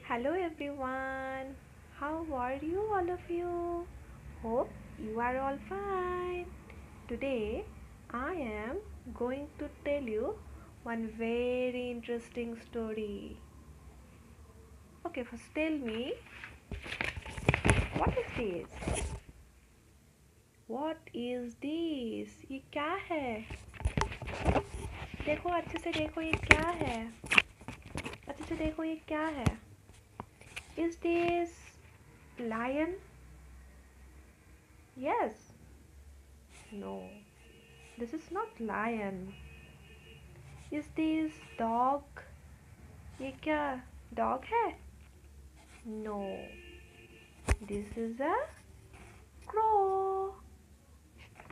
Hello everyone. How are you all of you? Hope you are all fine. Today I am going to tell you one very interesting story. Okay, first tell me what is this? What is this? ये क्या है? देखो अच्छे से देखो ये क्या है? अच्छे से देखो ये क्या है? Is this lion? Yes. No. This is not lion. Is this dog? ये क्या dog है? No. This is a crow.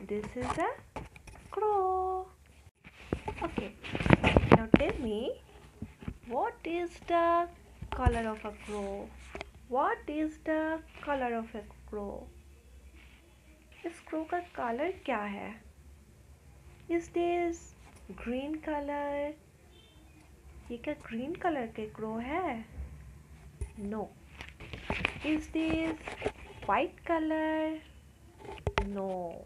This is a crow. Okay. Now tell me, what is the color of a crow? What is the color of a crow? इस crow का color क्या है? Is this green color? ये क्या green color के crow है? No. Is this white color? No.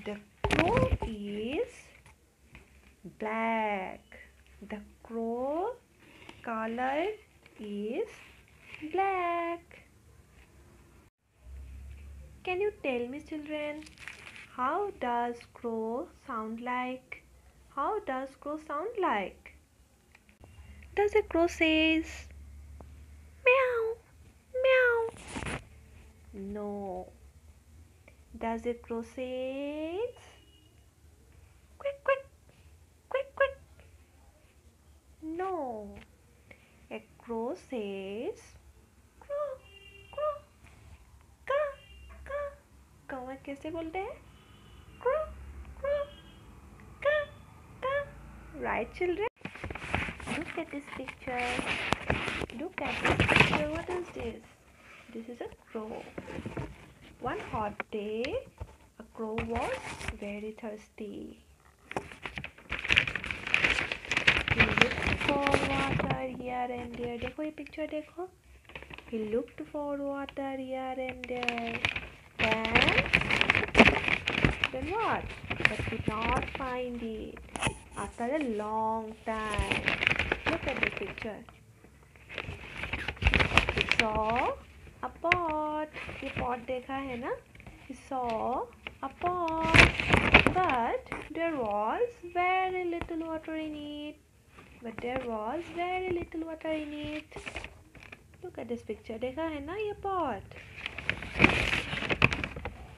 The crow is black. The crow color is black. Can you tell me, children, how does crow sound like? How does crow sound like? Does a crow says meow, meow? No. Does a crow says quick, quick, quick, quick? No. A crow says crow, crow, का, का. कौवा कैसे बोलते हैं? Crow, crow, का, का. Right, children? Look at this picture. Look at this picture. What is this? This is a crow. One hot day, a crow was very thirsty. He looked for water here and there. देखो ये picture देखो. He looked for water here and there. Then what? But could not find it. After a long time. Look at the picture. He saw a pot. ये pot देखा है ना? He saw a pot. But there was very little water in it. But there was very little water in it. Look at this picture. देखा है ना ये pot?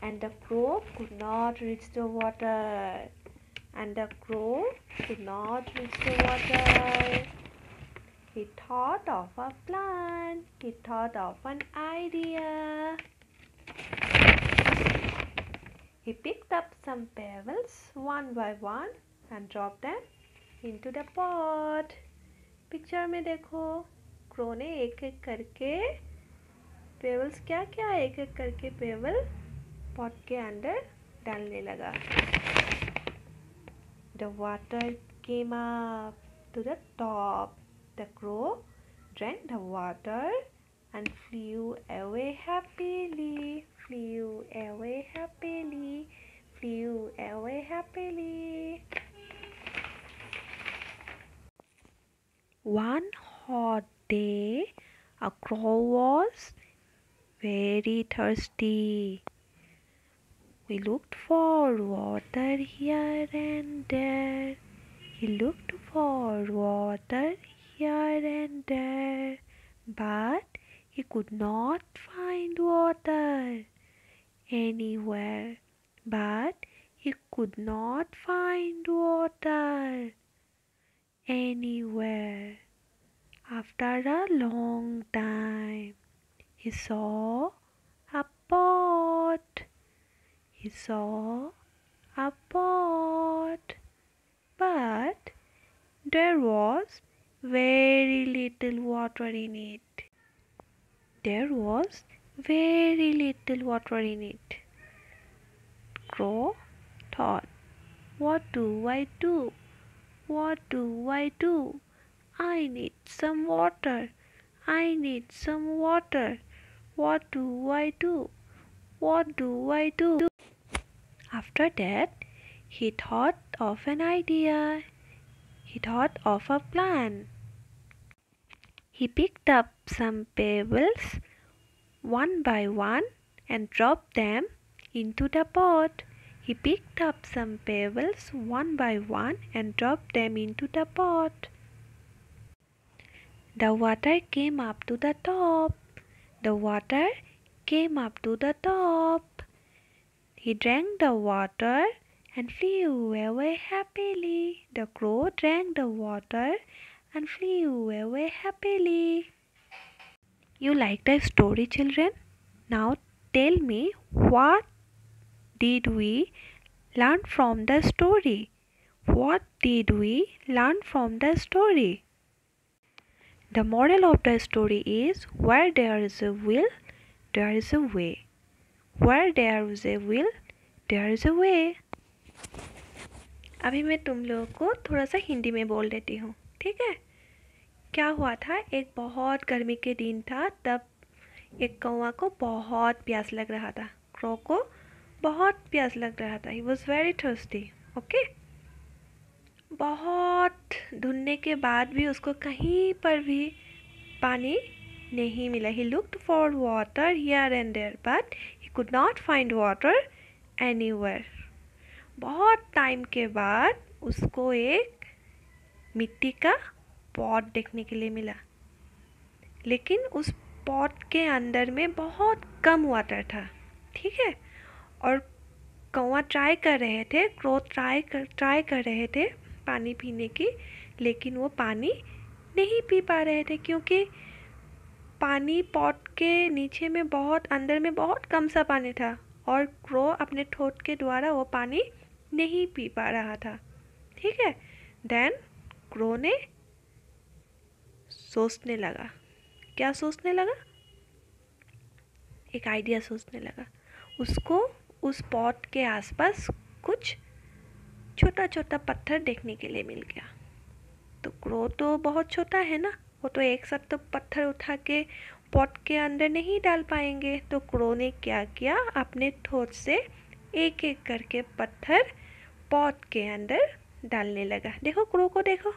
And the crow could not reach the water. And the crow could not reach the water. He thought of a plan. He thought of an idea. He picked up some pebbles one by one and dropped them into the pot. Picture में देखो crow ने एक एक करके pebbles क्या क्या एक एक करके पेबल पॉट के अंदर डालने लगा. The water came up to the top. The crow drank the water and flew away happily. Flew away happily. Flew away happily. One hot day, a crow was very thirsty. We looked for water here and there. He looked for water here and there, but he could not find water anywhere. But he could not find water anywhere. After a long time, he saw a pot. He saw a pot, but there was very little water in it. There was very little water in it. Crow thought, what do I do? What do I do? I need some water. I need some water. What do I do? What do I do? After that, he thought of an idea. He thought of a plan. He picked up some pebbles one by one and dropped them into the pot. He picked up some pebbles one by one and dropped them into the pot. The water came up to the top. The water came up to the top. He drank the water and flew away happily. The crow drank the water and flew away happily. You like the story, children? Now tell me, what did we learn from the story? What did we learn from the story? The moral of the story is, where there is a will, there is a way. Where there is a will, there is a way. अभी मैं तुम लोगों को थोड़ा सा हिंदी में बोल देती हूँ, ठीक है? क्या हुआ था, एक बहुत गर्मी के दिन था, तब एक कौवा को बहुत प्यास लग रहा था. क्रो को बहुत प्यास लग रहा था. He was very thirsty. Okay. बहुत ढूंढने के बाद भी उसको कहीं पर भी पानी नहीं मिला. He looked for water here and there but he could not find water anywhere. बहुत टाइम के बाद उसको एक मिट्टी का पॉट देखने के लिए मिला, लेकिन उस पॉट के अंदर में बहुत कम वाटर था, ठीक है. और कौवा ट्राई कर रहे थे, क्रो ट्राई कर रहे थे पानी पीने की, लेकिन वो पानी नहीं पी पा रहे थे क्योंकि पानी पॉट के नीचे में बहुत अंदर में बहुत कम सा पानी था और क्रो अपने ठोंठ के द्वारा वो पानी नहीं पी पा रहा था, ठीक है. देन क्रो ने सोचने लगा. क्या सोचने लगा? एक आइडिया सोचने लगा. उसको उस पॉट के आसपास कुछ छोटा छोटा पत्थर देखने के लिए मिल गया. तो क्रो तो बहुत छोटा है ना, वो तो एक साथ तो पत्थर उठा के पॉट के अंदर नहीं डाल पाएंगे. तो क्रो ने क्या किया, अपने ठोंठ से एक एक करके पत्थर पॉट के अंदर डालने लगा. देखो क्रो को देखो,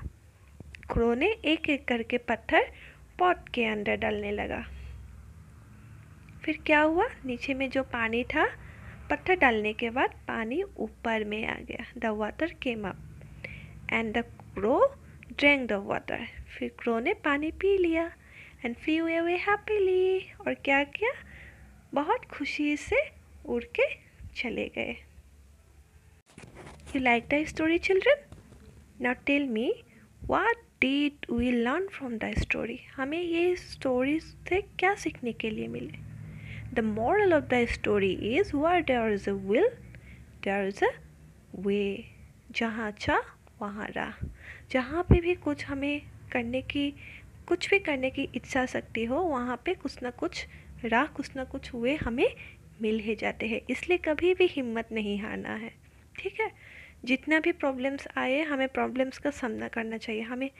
क्रो ने एक एक करके पत्थर पॉट के अंदर डालने लगा. फिर क्या हुआ, नीचे में जो पानी था, पत्थर डालने के बाद पानी ऊपर में आ गया. The water came up and the crow drank the water. फिर क्रो ने पानी पी लिया एंड फ्लेव अवे हैप्पीली. और क्या किया, बहुत खुशी से उड़ के चले गए. You like the story, children? Now tell me, what did we learn from the story? हमें ये स्टोरी से क्या सीखने के लिए मिले? The moral of the story is, where there is a will, there is a way. जहाँ चाह वहाँ राह. जहाँ पे भी कुछ हमें करने की, कुछ भी करने की इच्छा शक्ति हो, वहाँ पे कुछ ना कुछ राह, कुछ ना कुछ वे हमें मिल ही जाते हैं. इसलिए कभी भी हिम्मत नहीं हारना है, ठीक है. जितना भी प्रॉब्लम्स आए, हमें प्रॉब्लम्स का सामना करना चाहिए.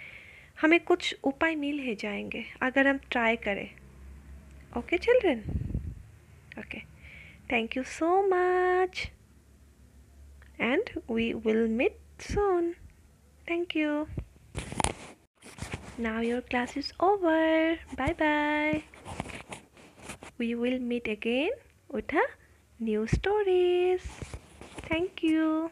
हमें कुछ उपाय मिल ही जाएंगे अगर हम ट्राई करें. Okay children? Okay, thank you so much and we will meet soon. Thank you. Now your class is over. Bye bye. We will meet again with a new stories. Thank you.